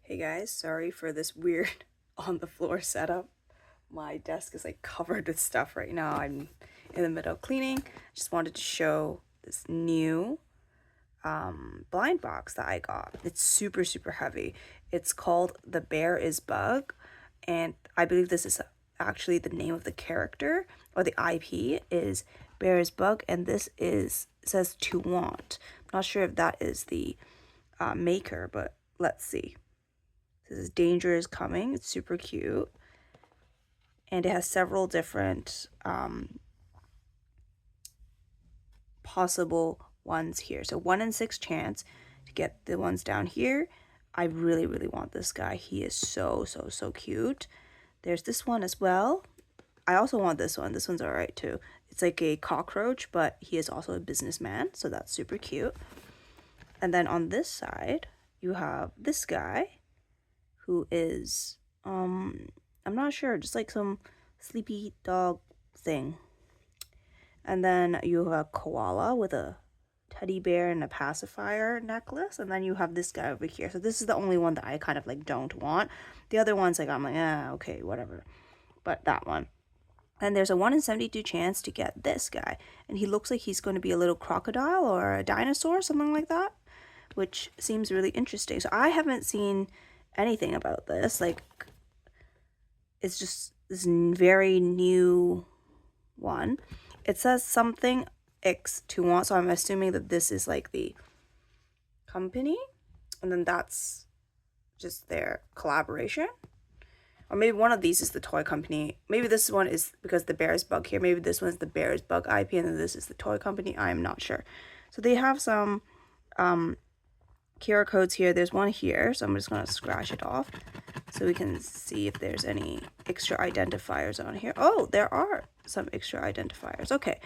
Hey guys, sorry for this weird on the floor setup. My desk is like covered with stuff right now. I'm in the middle of cleaning. Just wanted to show this new blind box that I got. It's super heavy. It's called The Bear is Bug, and I believe this is actually the name of the character, or the IP is Bear is Bug, and this says to want. I'm not sure if that is the maker, but let's see. This is Danger is Coming. It's super cute. And it has several different possible ones here. So 1 in 6 chance to get the ones down here. I really want this guy. He is so cute. There's this one as well. I also want this one. This one's alright too. It's like a cockroach, but he is also a businessman, so that's super cute. And then on this side, you have this guy, who is, I'm not sure, just like some sleepy dog thing. And then you have a koala with a teddy bear and a pacifier necklace. And then you have this guy over here. So this is the only one that I kind of like don't want. The other ones, like, I'm like, okay, whatever. But that one. And there's a 1 in 72 chance to get this guy. And he looks like he's going to be a little crocodile or a dinosaur, something like that, which seems really interesting. So I haven't seen anything about this. Like, it's just this very new one. It says something X to want, so I'm assuming that this is like the company, and then that's just their collaboration. Or maybe one of these is the toy company. Maybe this one is because the Bear's Bug here. Maybe this one's the Bear's Bug IP, and then this is the toy company. I'm not sure. So they have some QR codes here. There's one here, so I'm just going to scratch it off so we can see if there's any extra identifiers on here. Oh, there are some extra identifiers. Okay,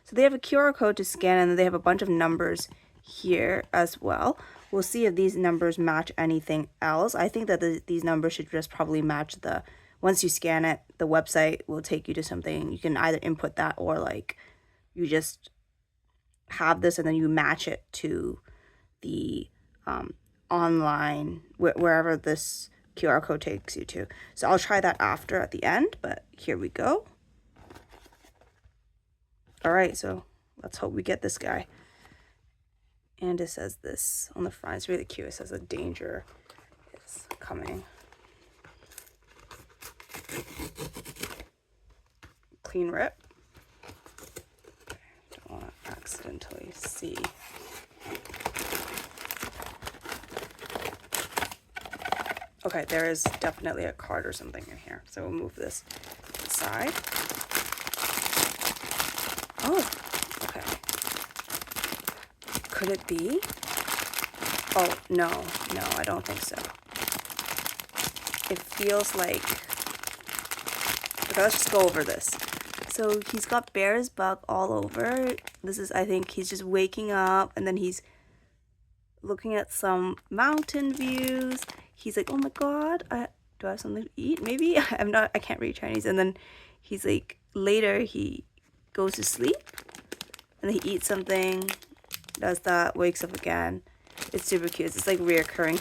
so they have a QR code to scan, and then they have a bunch of numbers here as well. We'll see if these numbers match anything else. I think that these numbers should just probably match once you scan it, the website will take you to something. You can either input that, or like you just have this and then you match it to the online, wherever this QR code takes you to. So I'll try that after at the end, but here we go. All right, so let's hope we get this guy. And it says this on the front. It's really cute. It says a danger is coming. Clean rip. Don't want to accidentally see. Okay, there is definitely a card or something in here. So we'll move this aside. Oh, okay. Could it be? Oh, no, I don't think so. It feels like... Okay, let's just go over this. So he's got Bear's Bug all over. This is, I think, he's just waking up, and then he's looking at some mountain views. He's like, oh my god, do I have something to eat? Maybe? I can't read Chinese. And then he's like, later he goes to sleep, and then he eats something, does that, wakes up again. It's super cute. It's like reoccurring,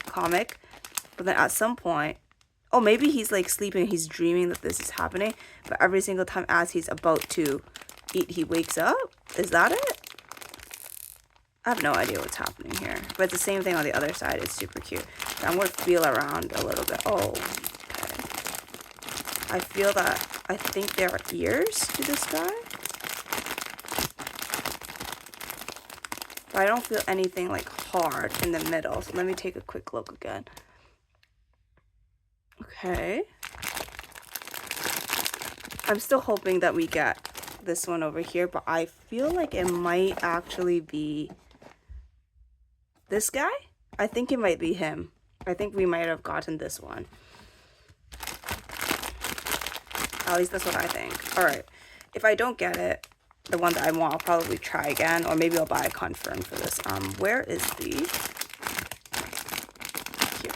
comic. But then at some point, maybe he's like sleeping, he's dreaming that this is happening, but every single time as he's about to eat, he wakes up. Is that it? I have no idea what's happening here, but it's the same thing on the other side. It's super cute. So I'm going to feel around a little bit. Oh, okay. I feel that, I think there are ears to this guy. But I don't feel anything like hard in the middle. So let me take a quick look again. Okay. I'm still hoping that we get this one over here, but I feel like it might actually be this guy. I think it might be him. I think we might have gotten this one. At least that's what I think. All right. If I don't get it, the one that I want, I'll probably try again, or maybe I'll buy a confirm for this. Where is the... Here.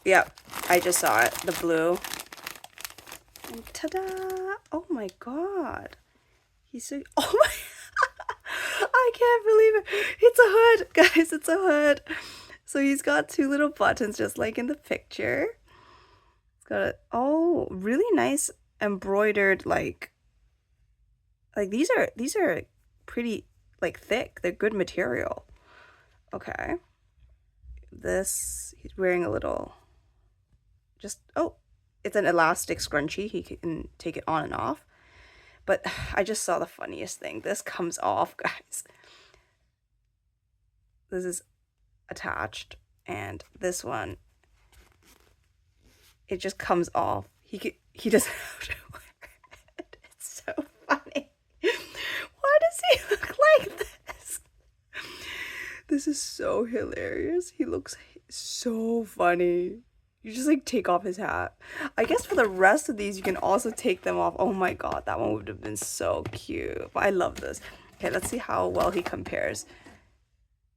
Yep, I just saw it. The blue. And ta-da! Oh my god. He's so... Oh my... I can't believe it. It's a hood, guys. It's a hood. So he's got two little buttons just like in the picture. It's got a, oh, really nice embroidered like these are pretty like thick. They're good material. Okay. This he's wearing a little just oh, it's an elastic scrunchie. He can take it on and off. But I just saw the funniest thing. This comes off, guys. This is attached, and this one, it just comes off. He doesn't have to wear it. It's so funny. Why does he look like this? This is so hilarious. He looks so funny. You just like take off his hat. I guess for the rest of these, you can also take them off. Oh my god, that one would have been so cute. But I love this. Okay, let's see how well he compares.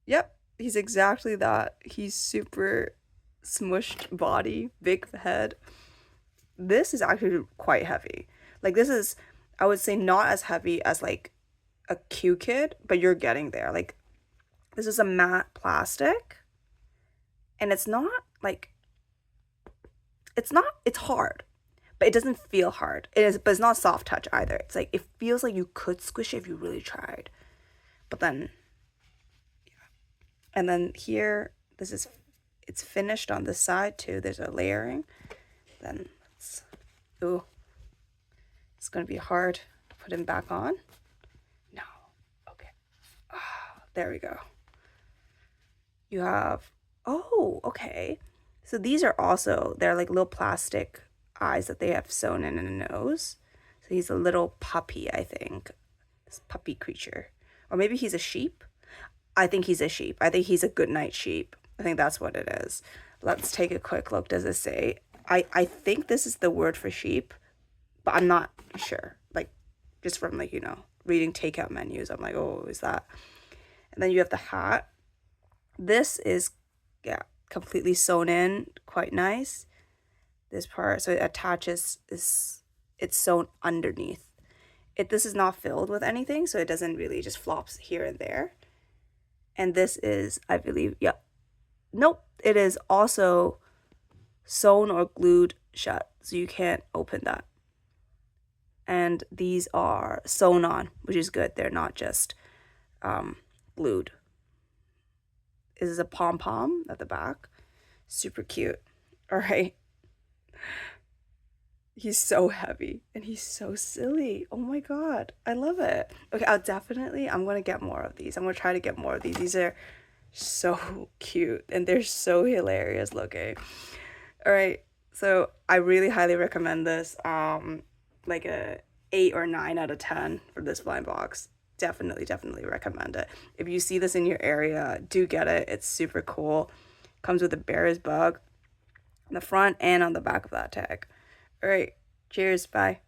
Yep, he's exactly that. He's super smushed body, big head. This is actually quite heavy. Like this is, I would say not as heavy as like a Q Kid, but you're getting there. Like this is a matte plastic, and it's not like, it's hard, but it doesn't feel hard. It is, but it's not soft touch either. It's like, it feels like you could squish it if you really tried. But then, yeah. And then here, it's finished on this side too. There's a layering. Then ooh, it's gonna be hard to put him back on. No, okay. There we go. You have, oh, okay. So these are also, they're like little plastic eyes that they have sewn in a nose. So he's a little puppy, I think. This puppy creature. Or maybe he's a sheep. I think he's a sheep. I think he's a good night sheep. I think that's what it is. Let's take a quick look. Does it say? I think this is the word for sheep, but I'm not sure. Like, just from like, reading takeout menus, I'm like, oh, is that? And then you have the hat. This is, yeah, completely sewn in, quite nice. This part, so it attaches, it's sewn underneath. This is not filled with anything, so it doesn't really, just flops here and there. And this is, I believe, yep. Nope, it is also sewn or glued shut, so you can't open that. And these are sewn on, which is good. They're not just glued. This is a pom-pom at the back. Super cute. All right. He's so heavy and he's so silly. Oh my god, I love it. Okay, I'm gonna get more of these. I'm gonna try to get more of these. These are so cute and they're so hilarious looking. All right, so I really highly recommend this. Like a 8 or 9 out of 10 for this blind box. Definitely recommend it. If you see this in your area, do get it. It's super cool. Comes with a bear's bug on the front and on the back of that tag. All right, cheers, bye.